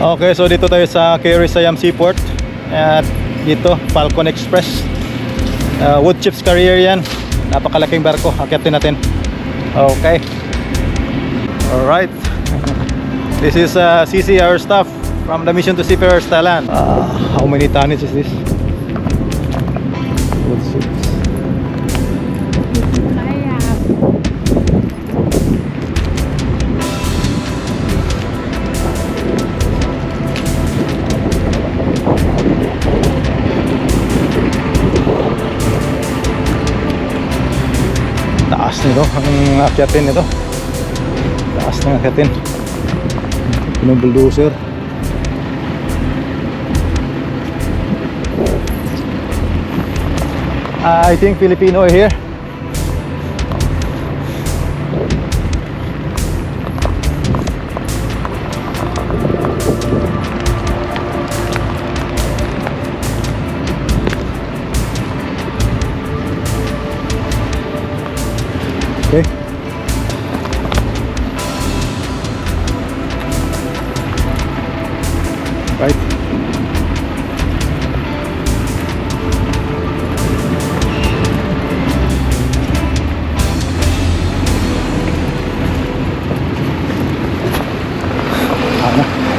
Okay, so dito tayo sa Keri Siam Seaport. At dito, Falcon Express. Wood chips carrier yan. Napakalaking barko. Akyatin natin. Okay. Alright. This is CC, our staff from the Mission to Seafarers Thailand. How many tonnage is this? Wood chips. Taas nito ang akyatin nito. Taas ng akyatin. Yung bulldozer. I think Filipino are here. Okay. Right.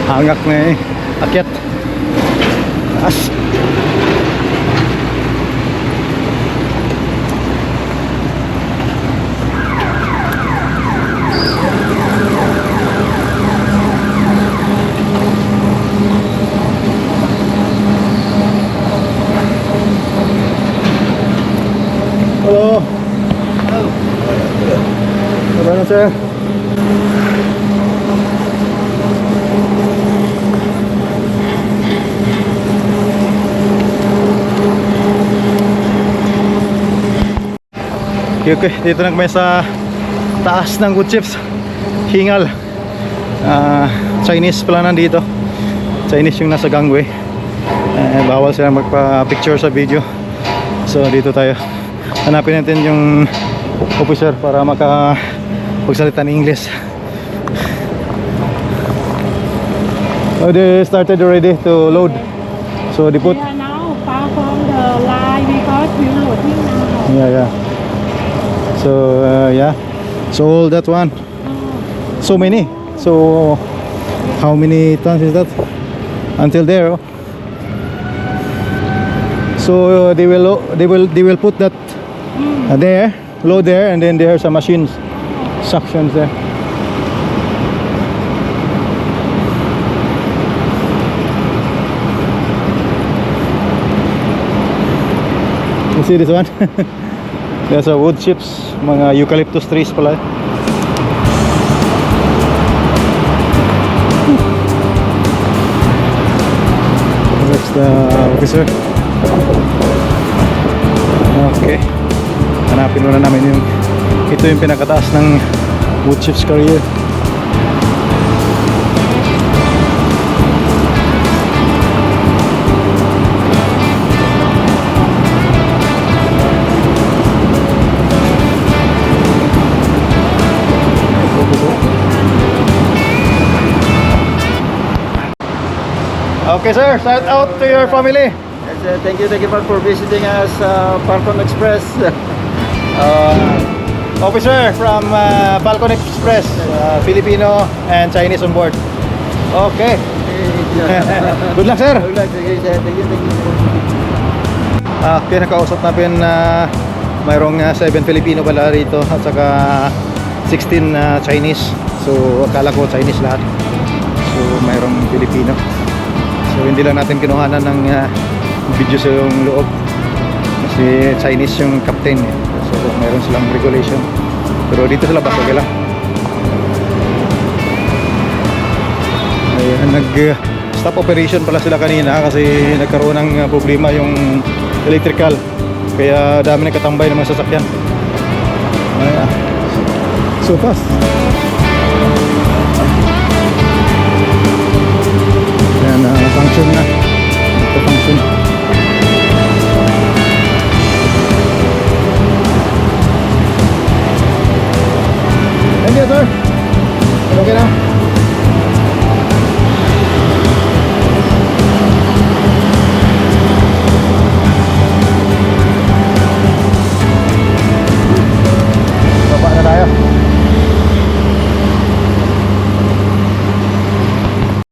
Hangak na eh. Akyat. Taas. Hello. Hello, sir. Okay, dito na kami sa taas ng wood chips. Hingal. Chinese pala nandito. Chinese yung nasa gangway. Bawal sila magpa-picture sa video. So dito tayo. Hanapin natin yung officer para makapagsalita ng English. Oh, they started already to load. So they put. We are now far from the line because we loading now. Yeah. So yeah. So all that one. So many. So how many tons is that? Until there. Oh. So they will put that there, load there, and then there's some machines, suctions there. You see this one? There's a wood chips, mga eucalyptus trees pala. That's the officer. Okay. Hanapin muna namin yung ito yung pinakataas ng wood chips carrier. Okay sir, shout out to your family. Yes, thank you for visiting us, Falcon Express. Officer from Falcon Express, Filipino and Chinese on board. Okay. Good luck sir. Good luck. Thank you. Okay, nakausap natin na mayroong 7 Filipino pala rito at saka 16 Chinese. So akala ko Chinese lahat. So mayroong Filipino. So hindi lang natin kinuhanan ng video sa yung loob kasi Chinese yung captain eh. So mayroon silang regulation, pero dito sa labas okay lang. Ayan, nag-stop operation pala sila kanina kasi nagkaroon ng problema yung electrical, kaya dami nagkatambay ng mga sasakyan. Ayan. So fast. Ayan, function na. Ito function. Thank you, sir. Okay na.